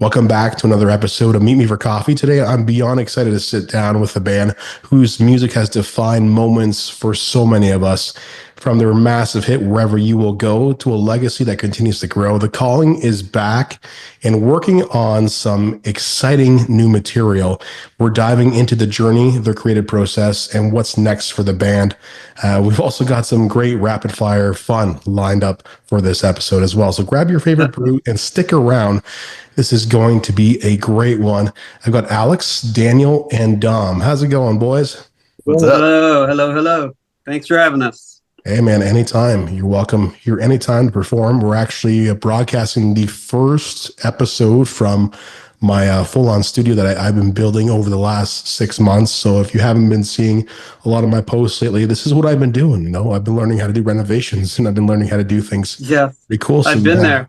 Welcome back to another episode of Meet Me for Coffee. Today, I'm beyond excited to sit down with a band whose music has defined moments for so many of us. From their massive hit, Wherever You Will Go, to a legacy that continues to grow. The Calling is back and working on some exciting new material. We're diving into the journey, their creative process, and what's next for the band. We've also got some great rapid fire fun lined up for this episode as well. So grab your favorite brew and stick around. This is going to be a great one. I've got Alex, Daniel, and Dom. How's it going, boys? What's up? Hello. Thanks for having us. Hey, man, anytime. You're welcome here anytime to perform. We're actually broadcasting the first episode from my full-on studio that I've been building over the last 6 months. So if you haven't been seeing a lot of my posts lately, this is what I've been doing. I've been learning how to do renovations and I've been learning how to do things. Yeah, pretty cool. So, I've been there.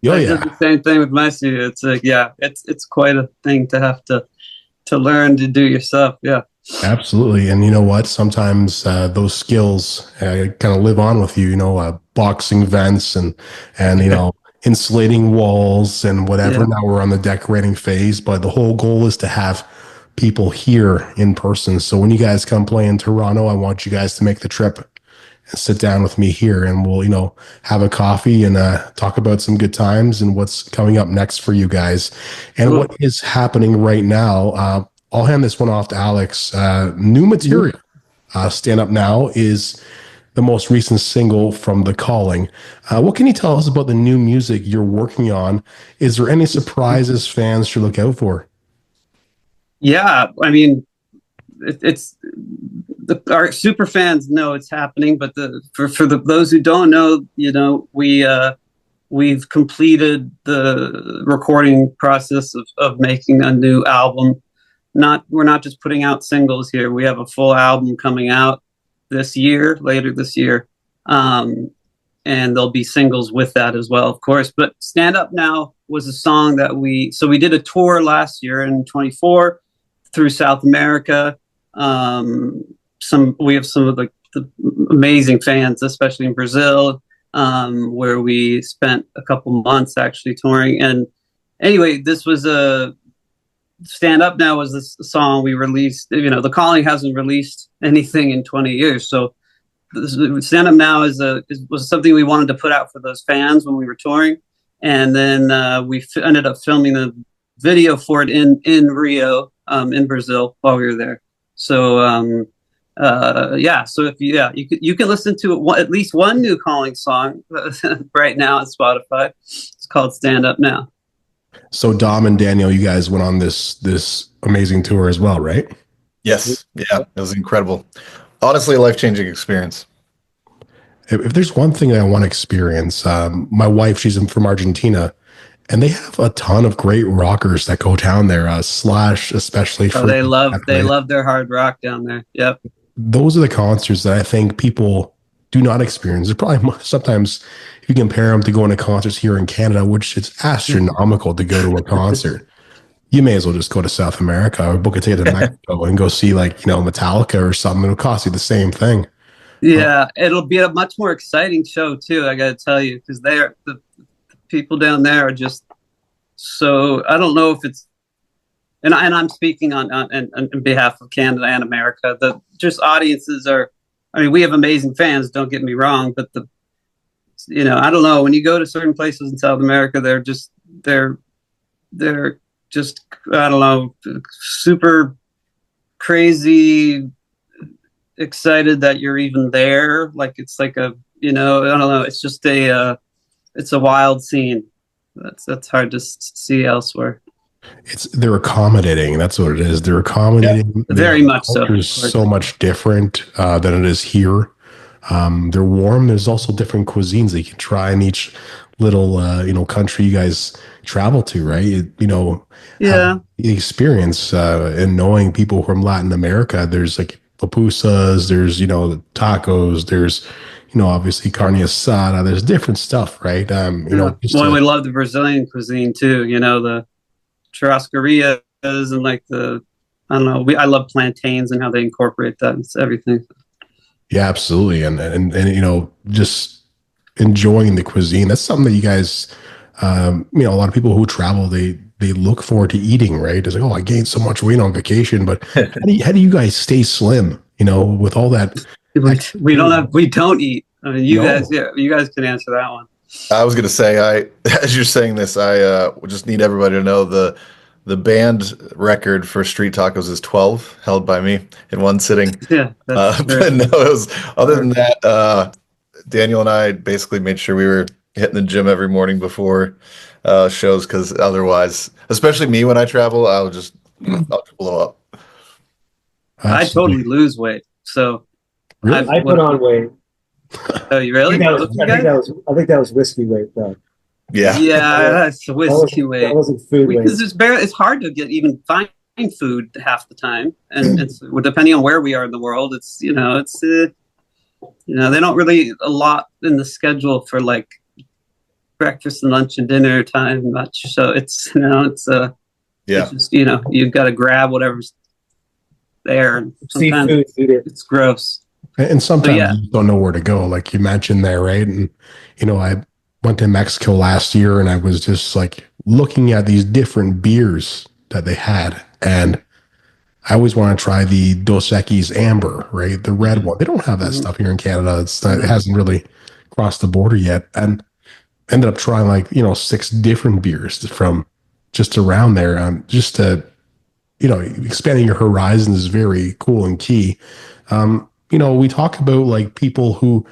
Oh, I yeah. did the same thing with my studio. It's like, it's quite a thing to have to learn to do yourself. Yeah. Absolutely. And you know what? Sometimes those skills kind of live on with you, boxing vents and insulating walls and whatever. Yeah. Now we're on the decorating phase, but the whole goal is to have people here in person. So when you guys come play in Toronto, I want you guys to make the trip and sit down with me here and we'll, have a coffee and talk about some good times and what's coming up next for you guys and Cool. what is happening right now. I'll hand this one off to Alex. New material. Stand Up Now is the most recent single from The Calling. What can you tell us about the new music you're working on? Is there any surprises fans should look out for? Yeah. I mean, it's our super fans know it's happening, but those who don't know, we've completed the recording process of making a new album. We're not just putting out singles here. We have a full album coming out later this year. And there'll be singles with that as well, of course. But Stand Up Now was a song that we did a tour last year in 24 through South America. We have some of the amazing fans, especially in Brazil, where we spent a couple months actually touring. And anyway, this was Stand Up Now was this song we released. The Calling hasn't released anything in 20 years. So Stand Up Now was something we wanted to put out for those fans when we were touring. And then we ended up filming the video for it in Rio, in Brazil while we were there. So, so if you can listen to at least one new Calling song right now on Spotify. It's called Stand Up Now. So Dom and Daniel, you guys went on this amazing tour as well, right? Yes. Yeah, it was incredible. Honestly, a life-changing experience. If there's one thing that I want to experience, my wife, she's from Argentina, and they have a ton of great rockers that go down there. Slash, especially for they love their hard rock down there. Yep. Those are the concerts that I think people do not experience. They're probably sometimes if you compare them to going to concerts here in Canada, which it's astronomical to go to a concert. You may as well just go to South America or book a ticket to Mexico and go see Metallica or something. It'll cost you the same thing. Yeah, it'll be a much more exciting show too. I got to tell you, because the people down there are just so. I don't know if it's, and I'm speaking on behalf of Canada and America. The just audiences are. I mean, we have amazing fans. Don't get me wrong, but I don't know. When you go to certain places in South America, they're just I don't know, super crazy excited that you're even there. Like it's like I don't know. It's just it's a wild scene. That's hard to see elsewhere. They're accommodating. That's what it is. They're accommodating. Yeah, very much so. There's so much different than it is here. They're warm. There's also different cuisines that you can try in each little country you guys travel to, right? Yeah. The experience and knowing people from Latin America. There's like pupusas. There's tacos. There's obviously carne asada. There's different stuff, right? We love the Brazilian cuisine too. The churrascarias and like I don't know. I love plantains and how they incorporate that. It's everything. Yeah, absolutely. And just enjoying the cuisine. That's something that you guys A lot of people who travel, they look forward to eating, right? It's like, oh, I gained so much weight on vacation, but how do you guys stay slim? With all that We don't eat. I mean, No. you guys can answer that one. I was gonna say, as you're saying this, I just need everybody to know the band record for street tacos is 12, held by me in one sitting. Yeah, that's But no, it was other than that, Daniel and I basically made sure we were hitting the gym every morning before shows, because otherwise, especially me when I travel, I'll just blow up. I Absolutely. totally lose weight. So Really? I put on weight. Oh, you really? I think that was whiskey weight though. Yeah. Yeah, that's whiskey That weight. wasn't food weight. Because it's hard to find food half the time, and it's depending on where we are in the world. They don't really a lot in the schedule for like breakfast and lunch and dinner time much. So it's Yeah. just you've got to grab whatever's there, and sometimes Seafood, eat it. it's gross. And sometimes yeah. you don't know where to go, like you mentioned there, right? And I went to Mexico last year, and I was just like looking at these different beers that they had, and I always want to try the Dos Equis Amber, right? The red one. They don't have that stuff here in Canada. It hasn't really crossed the border yet, and ended up trying like 6 different beers from just around there, just to expanding your horizons is very cool and key. We talk about like people who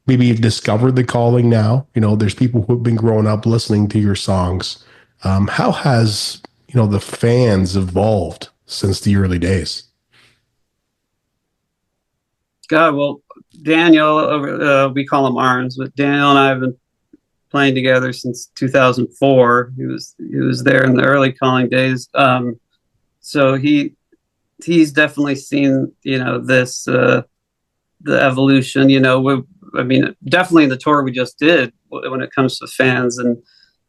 maybe have discovered the calling now. There's people who have been growing up listening to your songs. How has, the fans evolved since the early days? God, well, Daniel, we call him Arns, but Daniel and I have been playing together since 2004. He was there in the early calling days. So he's definitely seen this the evolution. Definitely in the tour we just did when it comes to fans, and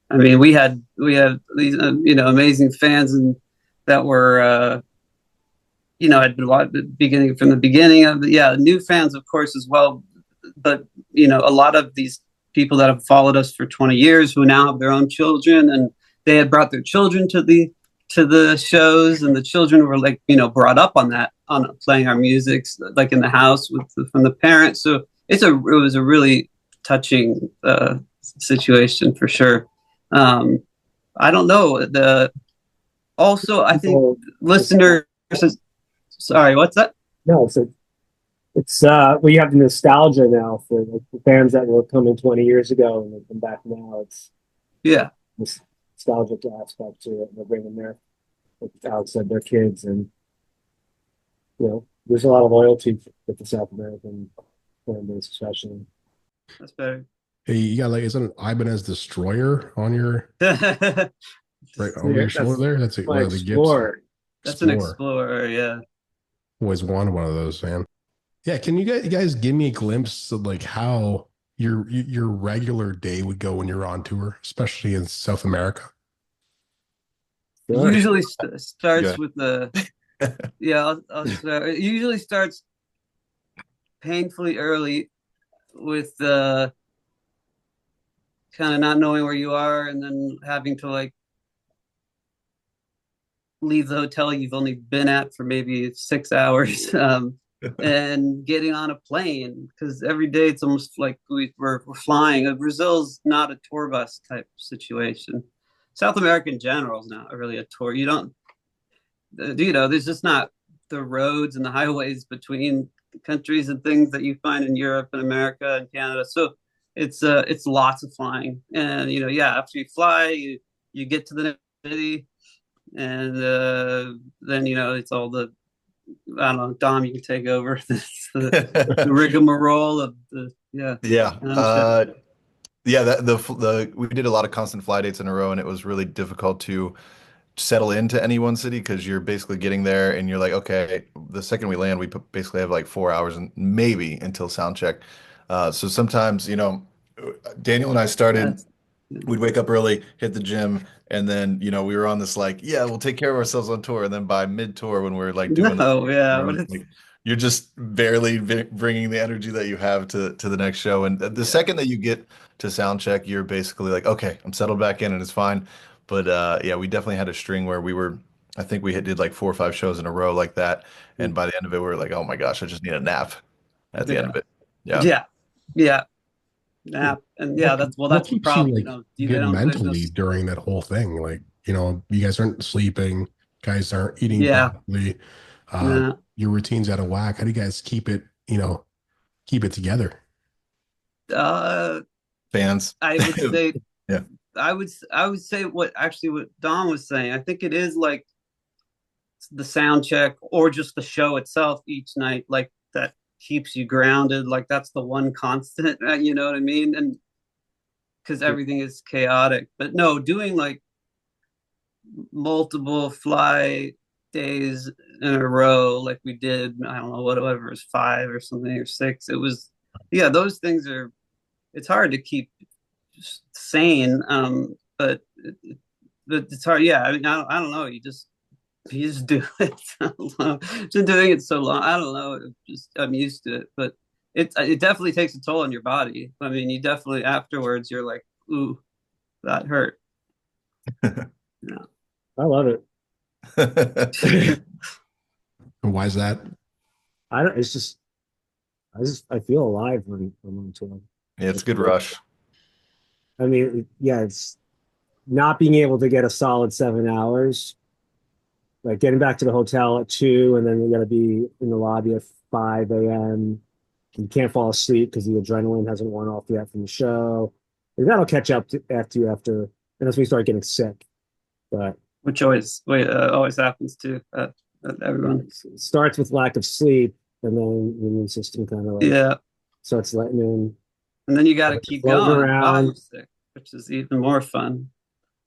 I mean we had these amazing fans and that were had been beginning from the beginning of new fans of course as well, but a lot of these people that have followed us for 20 years who now have their own children, and they had brought their children to the shows, and the children were like brought up on playing our music like in the house from the parents. So it was a really touching situation for sure. I don't know. I think listeners. Sorry, what's that? No, so it's we have the nostalgia now for the fans that were coming 20 years ago and they come back now. It's this nostalgic aspect to it. They're bringing like Alex said, their kids, and there's a lot of loyalty with the South American fan base, especially. That's better. Hey, you got is it an Ibanez Destroyer on your over your shoulder there? That's one of the gifts. That's an Explorer, yeah. Always wanted one of those, man. Yeah, can you guys give me a glimpse of like how your regular day would go when you're on tour, especially in South America? Sure. Usually starts with the I'll start. It usually starts painfully early with kind of not knowing where you are, and then having to like leave the hotel you've only been at for maybe 6 hours, and getting on a plane, because every day it's almost like we're flying. Brazil's not a tour bus type situation. South America in general is not really a tour. You don't, there's just not the roads and the highways between countries and things that you find in Europe and America and Canada. So it's lots of flying, and after you fly, you get to the next city, and then it's all the, I don't know, Dom, you can take over the rigmarole of the we did a lot of constant fly dates in a row, and it was really difficult to settle into any one city, because you're basically getting there and you're like, okay, the second we land, we basically have like 4 hours and maybe until sound check. So sometimes, Daniel and I started, we'd wake up early, hit the gym, and then, we were on this like, we'll take care of ourselves on tour. And then by mid-tour, when we're like doing you're just barely bringing the energy that you have to the next show. And the second that you get to sound check, you're basically like, okay, I'm settled back in and it's fine. But yeah, we definitely had a string where I think we did like 4 or 5 shows in a row like that. And by the end of it, we were like, oh my gosh, I just need a nap at the end Yeah. of it. Yeah. Yeah. Yeah. Nap. And yeah, that's what the keeps you problem. like They good don't, there's no, mentally during that whole thing? Like, you guys aren't sleeping, guys aren't eating yeah. properly, Yeah. your routine's out of whack. How do you guys keep it together? Uh, Fans. I would say, Yeah. I would say what Don was saying. I think it is like the sound check or just the show itself each night, like that keeps you grounded. Like that's the one constant, you know what I mean? And because everything is chaotic. But no, doing like multiple fly days in a row, like we did, I don't know, whatever it was, 5 or something or 6. It was, yeah, those things are, it's hard to keep sane. But it's hard. Yeah. I mean, I don't know. You just do it. Been doing it so long. I don't know. I'm used to it, but it definitely takes a toll on your body. I mean, you definitely afterwards you're like, ooh, that hurt. Yeah. I love it. Why is that? I don't. It's just. I feel alive when I'm on tour. Yeah, it's a good rush. I mean, yeah, it's not being able to get a solid 7 hours, like getting back to the hotel at 2, and then you got to be in the lobby at 5 a.m. You can't fall asleep because the adrenaline hasn't worn off yet from the show. And that'll catch up after you after, and that's when you start getting sick. But which always happens to everyone. It starts with lack of sleep, and then the immune system kind of like starts letting in. And then you got to keep going around. while you're sick, which is even more fun.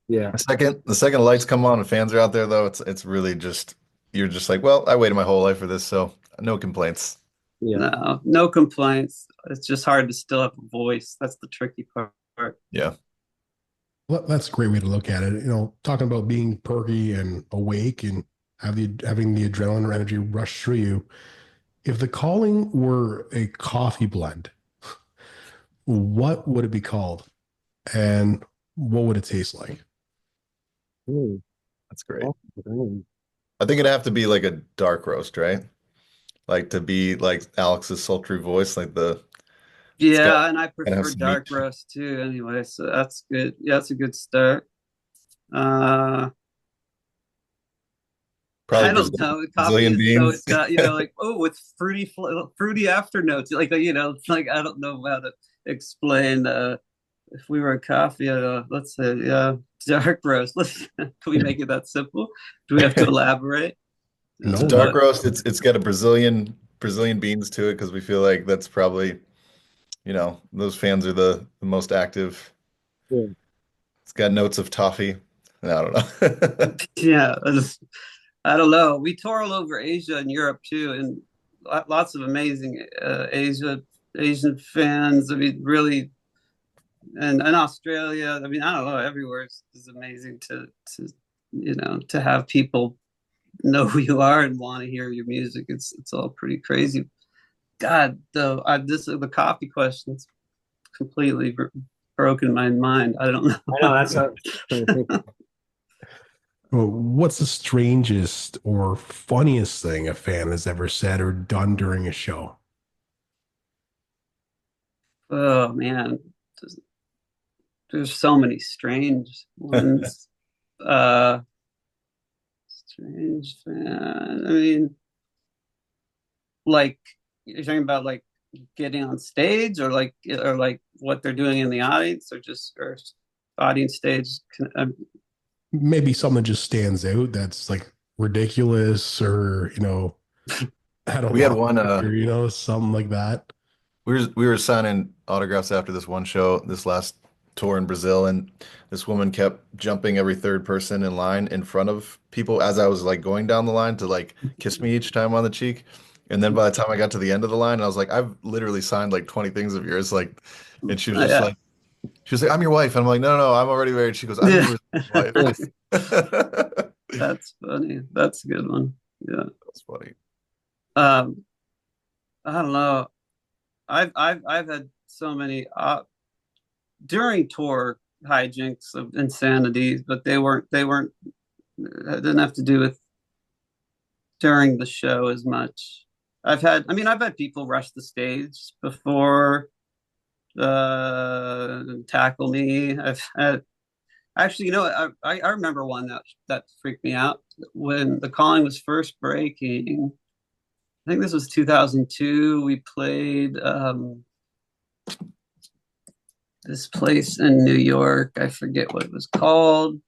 Yeah. The second lights come on and fans are out there, though, it's really just you're just like, well, I waited my whole life for this, so no complaints. Yeah. No complaints. It's just hard to still have a voice. That's the tricky part. Yeah. Well, that's a great way to look at it. Talking about being perky and awake and having the adrenaline or energy rush through you. If the calling were a coffee blend, what would it be called? And what would it taste like? That's great. I think it'd have to be like a dark roast, right? Like to be like Alex's sultry voice, like the and I prefer dark roast too anyway, so that's good. Yeah, that's a good start. Probably I don't know. Coffee is so it's like with fruity afternotes. Like like I don't know how to explain. If we were a coffee, let's say dark roast. Can we make it that simple? Do we have to elaborate? No, it's a dark roast. It's got a Brazilian beans to it because we feel like that's probably those fans are the most active. Yeah. It's got notes of toffee. I don't know. Yeah. I don't know. We tour all over Asia and Europe too, and lots of amazing Asian fans. I mean, really, and Australia. I mean, I don't know. Everywhere is amazing to have people know who you are and want to hear your music. It's all pretty crazy. God, though, the coffee question's completely broken my mind. I don't know. I know that's how. Well, what's the strangest or funniest thing a fan has ever said or done during a show? Oh man, there's so many strange ones. Strange fan. I mean, like you're talking about like getting on stage or what they're doing in the audience or audience stage. Maybe something just stands out that's like ridiculous or I don't we had one something like that. We were signing autographs after this one show, this last tour in Brazil, and this woman kept jumping every third person in line in front of people as I was like going down the line to like kiss me each time on the cheek. And then by the time I got to the end of the line, I was like, I've literally signed like 20 things of yours. Like, and she was just like, I'm your wife. And I'm like, no, I'm already married. She goes, I'm your wife. That's funny. That's a good one. Yeah. That's funny. I don't know. I've had so many during tour hijinks of insanity, but they weren't it didn't have to do with during the show as much. I've had people rush the stage before, tackle me. I've had actually, I remember one that freaked me out when The Calling was first breaking. I think this was 2002. We played this place in New York. I forget what it was called,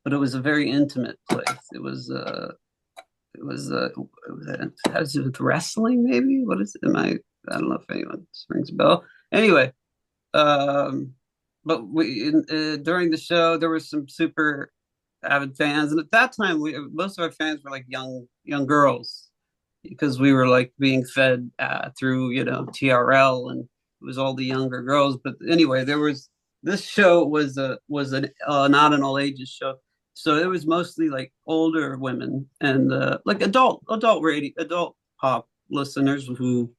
but it was a very intimate place. It has to do with wrestling, maybe. What is it? I don't know if anyone rings a bell. Anyway, but during the show there were some super avid fans, and at that time most of our fans were like young girls, because we were like being fed through TRL, and it was all the younger girls. But anyway, this show was not an all ages show, so it was mostly like older women and like adult pop listeners who,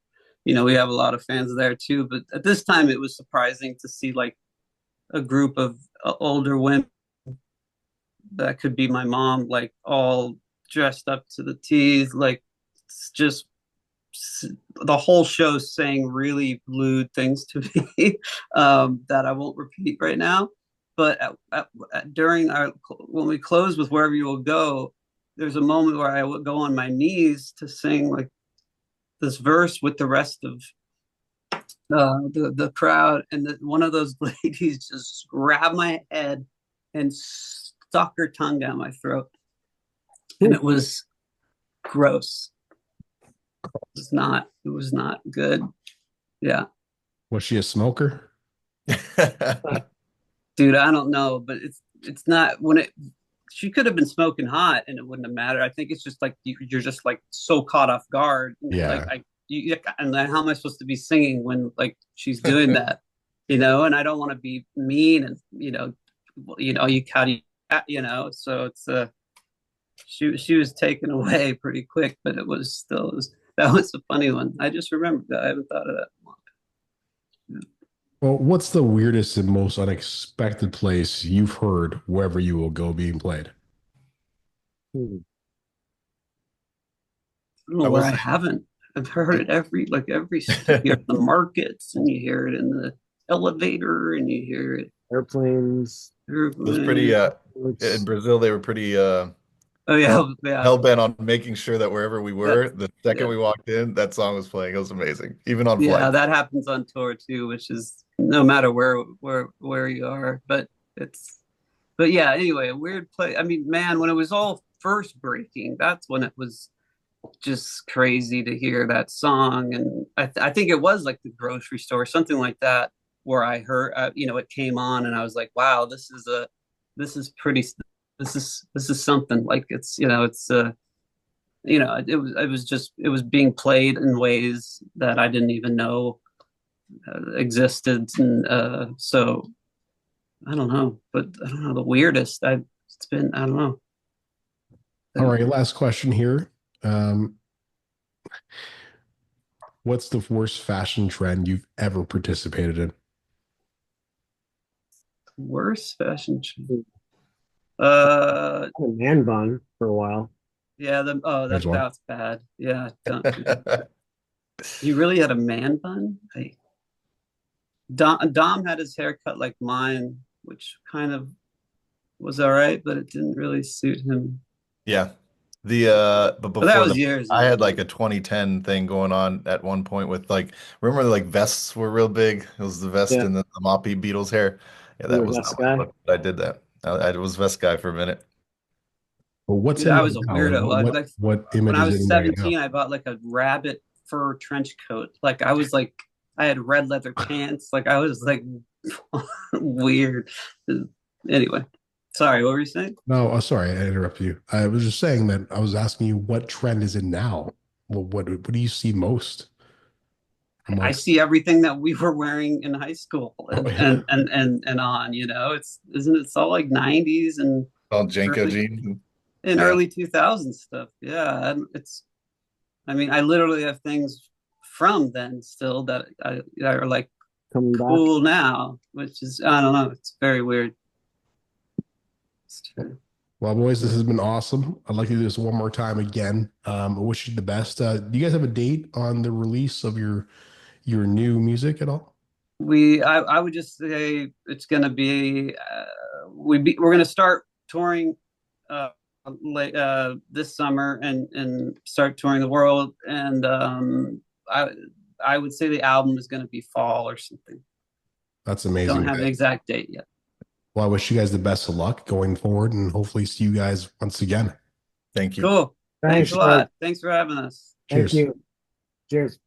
we have a lot of fans there too. But at this time, it was surprising to see like a group of older women that could be my mom, like all dressed up to the teeth, like just the whole show saying really lewd things to me that I won't repeat right now. But during when we close with Wherever You Will Go, there's a moment where I would go on my knees to sing like this verse with the rest of the crowd, and one of those ladies just grabbed my head and stuck her tongue down my throat, and it was gross. It was not good. Yeah. Was she a smoker? Dude, I don't know, but it's not she could have been smoking hot and it wouldn't have mattered. I think it's just like you're just like so caught off guard. Yeah. Like and then how am I supposed to be singing when like she's doing that? And I don't want to be mean, and you so it's she was taken away pretty quick, but that was a funny one. I just remembered that. I haven't thought of that in a long time. Well, what's the weirdest and most unexpected place you've heard Wherever You Will Go being played? I don't know where I haven't. I've heard it every the markets, and you hear it in the elevator, and you hear it airplanes. It was pretty in Brazil. They were pretty hell bent on making sure that wherever we were, the second we walked in, that song was playing. It was amazing, even on flight. Yeah, that happens on tour too, which is no matter where you are. But yeah. Anyway, a weird play. I mean, man, when it was all first breaking, that's when it was just crazy to hear that song. And I think it was like the grocery store, something like that, where I heard, it came on, and I was like, wow, this is pretty. This is something. Like it was being played in ways that I didn't even know existed, and so I don't know, but I don't know the weirdest. I don't know. All right, last question here. What's the worst fashion trend you've ever participated in? Worst fashion trend. A man bun for a while. Yeah, that's bad. Yeah, you really had a man bun? Dom had his hair cut like mine, which kind of was all right, but it didn't really suit him. Yeah. But before that was years I had like a 2010 thing going on at one point with remember like vests were real big. It was the vest and the moppy Beatles hair. Yeah, that was not my look, but I did that. I was vest guy for a minute. Well, I was a weirdo. What image? When I was 17, I bought like a rabbit fur trench coat. Like I had red leather pants. Like I was like weird. Anyway, sorry, what were you saying? No, sorry, I interrupted you. I was just saying that I was asking you what trend is it now? Well, what do you see most? I see everything that we were wearing in high school and on. Isn't it all like 90s and all JNCO jeans and early 2000s stuff? Yeah, I literally have things from then still that are like coming back. cool now, which is, I don't know, it's very weird. It's true. Well, boys, this has been awesome. I'd like to do this one more time again. I wish you the best. Do you guys have a date on the release of your new music at all? I would just say it's going to be we're going to start touring this summer and start touring the world, and I would say the album is going to be fall or something. That's amazing. Don't have an exact date yet. Well, I wish you guys the best of luck going forward, and hopefully see you guys once again. Thank you. Cool. Thanks Thanks a lot. Thanks for having us. Cheers. Thank you. Cheers.